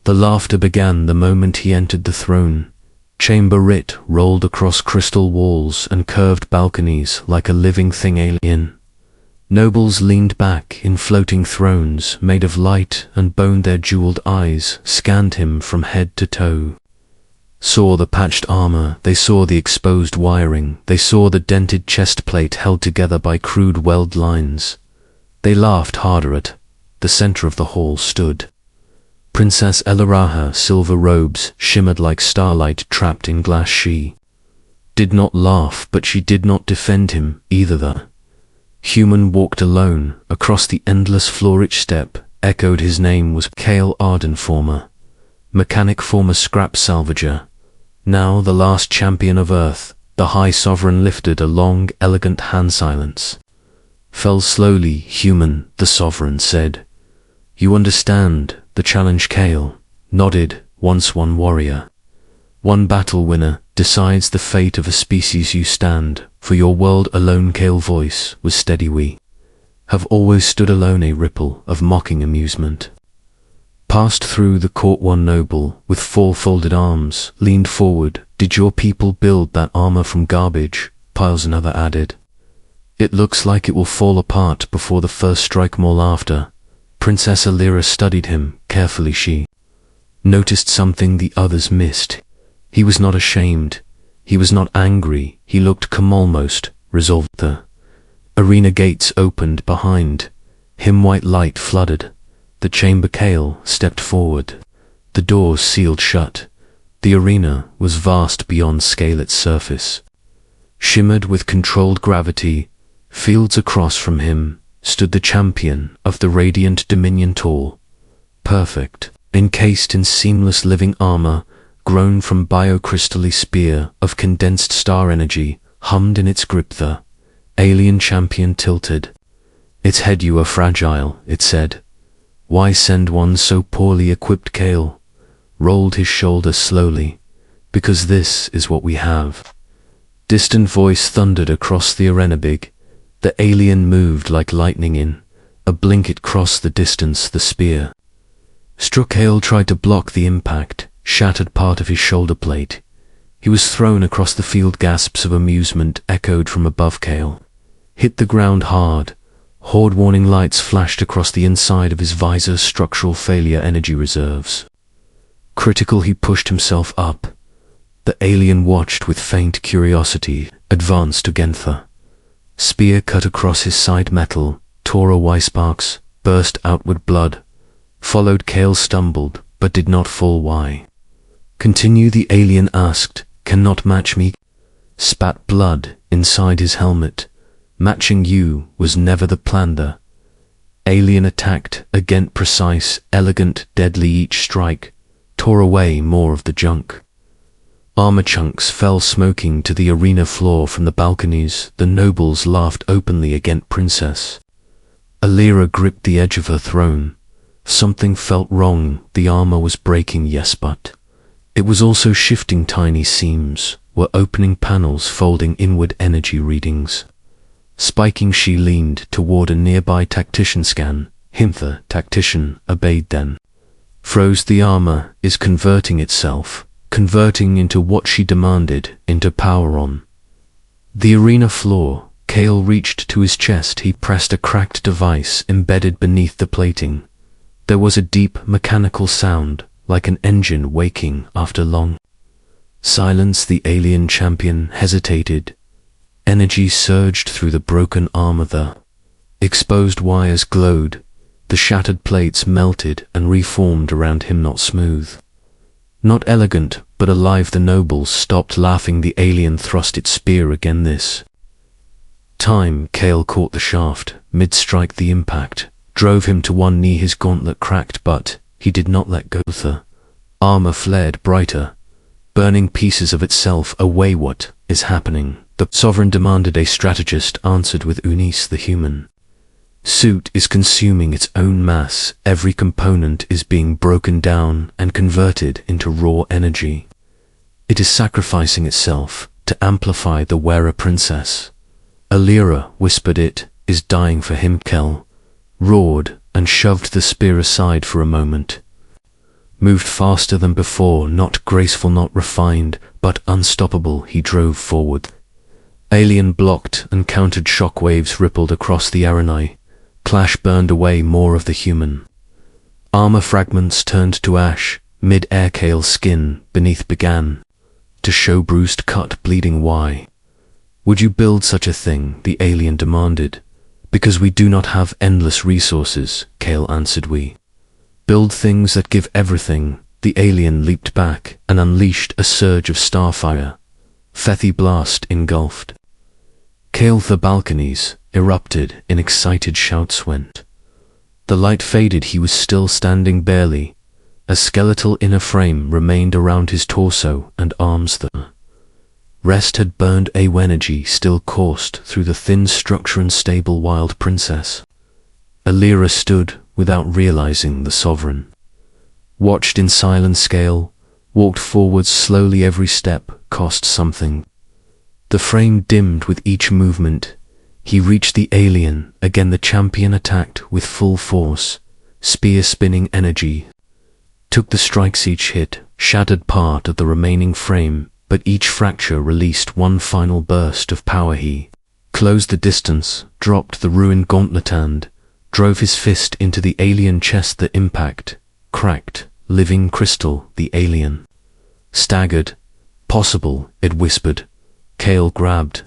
The laughter began the moment he entered the throne chamber. It rolled across crystal walls and curved balconies like a living thing alien. Nobles leaned back in floating thrones made of light and bone. Their jeweled eyes scanned him from head to toe. Saw the patched armor, they saw the exposed wiring, they saw the dented chest plate held together by crude weld lines. They laughed harder. At the center of the hall stood Princess Elaraha. Silver robes shimmered like starlight trapped in glass. She did not laugh, but she did not defend him either. The human walked alone across the endless floor. Each step echoed his name. Was Kale Arden, former mechanic, former scrap salvager, now the last champion of Earth. The High Sovereign lifted a long, elegant hand. Silence fell slowly. Human, the Sovereign said. You understand the challenge? Kale nodded. Once one warrior, one battle winner, decides the fate of a species. You stand for your world alone. Kale's voice was steady. We have always stood alone. A ripple of mocking amusement passed through the court. One noble with folded arms leaned forward. Did your people build that armor from garbage piles? Another added. It looks like it will fall apart before the first strike. More laughter. Princess Elira studied him carefully. She noticed something the others missed. He was not ashamed. He was not angry. He looked calm, almost resolved. The arena gates opened behind him. White light flooded the chamber. Kale stepped forward. The doors sealed shut. The arena was vast beyond scale. Its surface shimmered with controlled gravity. Fields across from him stood the champion of the radiant dominion. Tall, perfect, encased in seamless living armor grown from biocrystalline. Spear of condensed star energy hummed in its grip. The alien champion tilted its head. You are fragile, it said. Why send one so poorly equipped? Kale rolled his shoulders slowly. Because this is what we have. Distant voice thundered across the arena. Big, the alien moved like lightning. In a blink it crossed the distance. The spear struck. Kale tried to block the impact, shattered part of his shoulder plate. He was thrown across the field. Gasps of amusement echoed from above. Kale hit the ground hard. Horde warning lights flashed across the inside of his visor. Structural failure. Energy reserves critical. He pushed himself up. The alien watched with faint curiosity. Advanced again. The spear cut across his side. Metal tore away. Sparks burst outward. Blood followed. Kale stumbled, but did not fall. Why continue? The alien asked. Cannot match me? Spat blood inside his helmet. Matching you was never the plan. The alien attacked again. Precise, elegant, deadly. Each strike tore away more of the junk. Armor chunks fell smoking to the arena floor from the balconies. The nobles laughed openly against Princess Elira. Gripped the edge of her throne. Something felt wrong. The armor was breaking, yes, but it was also shifting. Tiny seams were opening. Panels folding inward. Energy readings spiking. She leaned toward a nearby tactician. Scan him. The tactician obeyed, then froze. The armor is converting itself, converting into what she demanded, into power. On the arena floor, Kale reached to his chest. He pressed a cracked device embedded beneath the plating. There was a deep mechanical sound, like an engine waking after long silence. The alien champion hesitated. Energy surged through the broken armor. The exposed wires glowed. The shattered plates melted and reformed around him. Not smooth, not elegant, but alive. The nobles stopped laughing. The alien thrust its spear again. This time, Kale caught the shaft. Mid-strike, the impact drove him to one knee. His gauntlet cracked, but he did not let go. The armor flared brighter, burning pieces of itself away. What is happening? The sovereign demanded. A strategist answered with unease. The human suit is consuming its own mass. Every component is being broken down and converted into raw energy. It is sacrificing itself to amplify the wearer. Princess Elira whispered. It is dying for him. Kel roared and shoved the spear aside for a moment. moved faster than before, not graceful, not refined, but unstoppable. He drove forward. Alien blocked and countered. Shockwaves rippled across the arena. Clash burned away more of the human. Armor fragments turned to ash. Mid-air, Kale's skin beneath began to show bruised, cut, bleeding. Why would you build such a thing? The alien demanded. Because we do not have endless resources, Kale answered. We build things that give everything. The alien leaped back and unleashed a surge of starfire. Fethy blast engulfed Kale. The balconies erupted in excited shouts. Went the light faded. He was still standing barely. A skeletal inner frame remained around his torso and arms. The rest had burned. A energy still coursed through the thin structure. Unstable. Wild princess Alira stood without realizing. The sovereign watched in silence. Kale walked forwards slowly. Every step cost something. The frame dimmed with each movement. He reached the alien again. The champion attacked with full force. Spear spinning energy took the strikes. Each hit shattered part of the remaining frame, but each fracture released one final burst of power. He closed the distance, dropped the ruined gauntlet and drove his fist into the alien chest. The impact cracked living crystal. The alien staggered. Possible, it whispered. Kale grabbed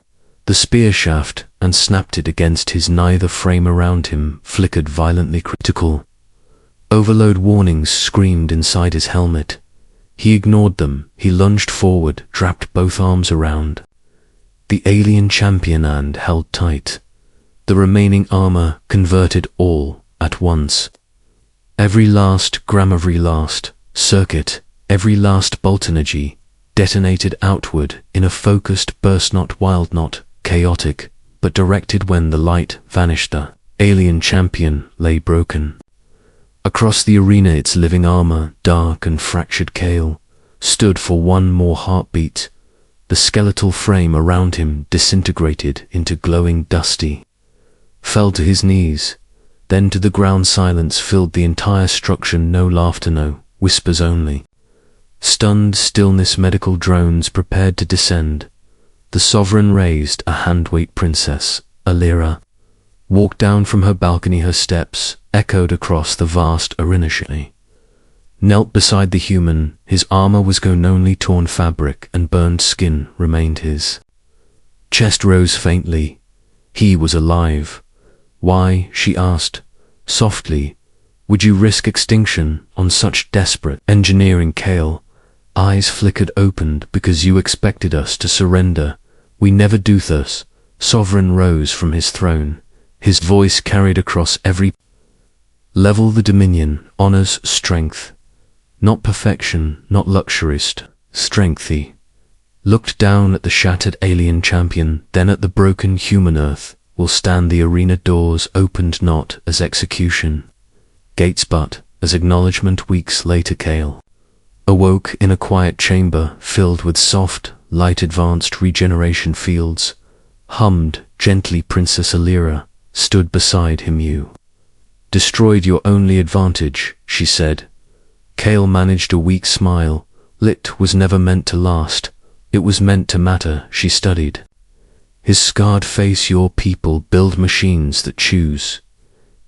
the spear shaft and snapped it against his neither. Frame around him flickered violently. Critical overload warnings screamed inside his helmet. He ignored them. He lunged forward, wrapped both arms around the alien champion and held tight. The remaining armor converted all at once. Every last gram, every last circuit, every last bolt energy detonated outward in a focused burst, not wild, not chaotic, but directed. When the light vanished, the alien champion lay broken across the arena, its living armor dark and fractured. Kale stood for one more heartbeat. The skeletal frame around him disintegrated into glowing dusty. Fell to his knees, then to the ground. Silence filled the entire structure. No laughter, no whispers, only stunned stillness. Medical drones prepared to descend. The sovereign raised a hand. Wait, Princess Alira walked down from her balcony. Her steps echoed across the vast arena. She knelt beside the human. His armor was gone. Only torn fabric and burned skin remained. His chest rose faintly. He was alive. Why, she asked softly, would you risk extinction on such desperate engineering? Kale eyes flickered. Opened. Because you expected us to surrender. We never do this. Sovereign rose from his throne. His voice carried across every level. The Dominion honors strength, not perfection, not luxurist strength. He looked down at the shattered alien champion, then at the broken human. Earth will stand. The arena doors opened not as execution gates, but as acknowledgement. Weeks later, Kale awoke in a quiet chamber filled with soft light. Advanced regeneration fields hummed gently. Princess Alira stood beside him. You destroyed your only advantage, she said. Kale managed a weak smile. Lit was never meant to last. It was meant to matter. She studied his scarred face. Your people build machines that choose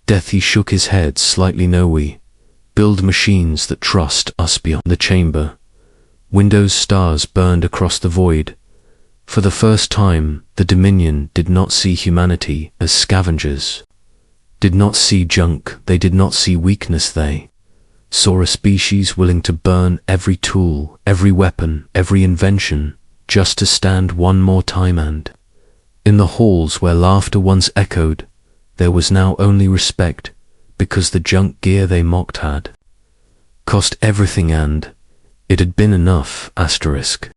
death. He shook his head slightly. No, we build machines that trust us. Beyond the chamber, windows stars burned across the void. For the first time, the Dominion did not see humanity as scavengers, did not see junk. They did not see weakness. They saw a species willing to burn every tool, every weapon, every invention, just to stand one more time. And in the halls where laughter once echoed, there was now only respect, because the junk gear they mocked had cost everything, and it had been enough. Asterisk.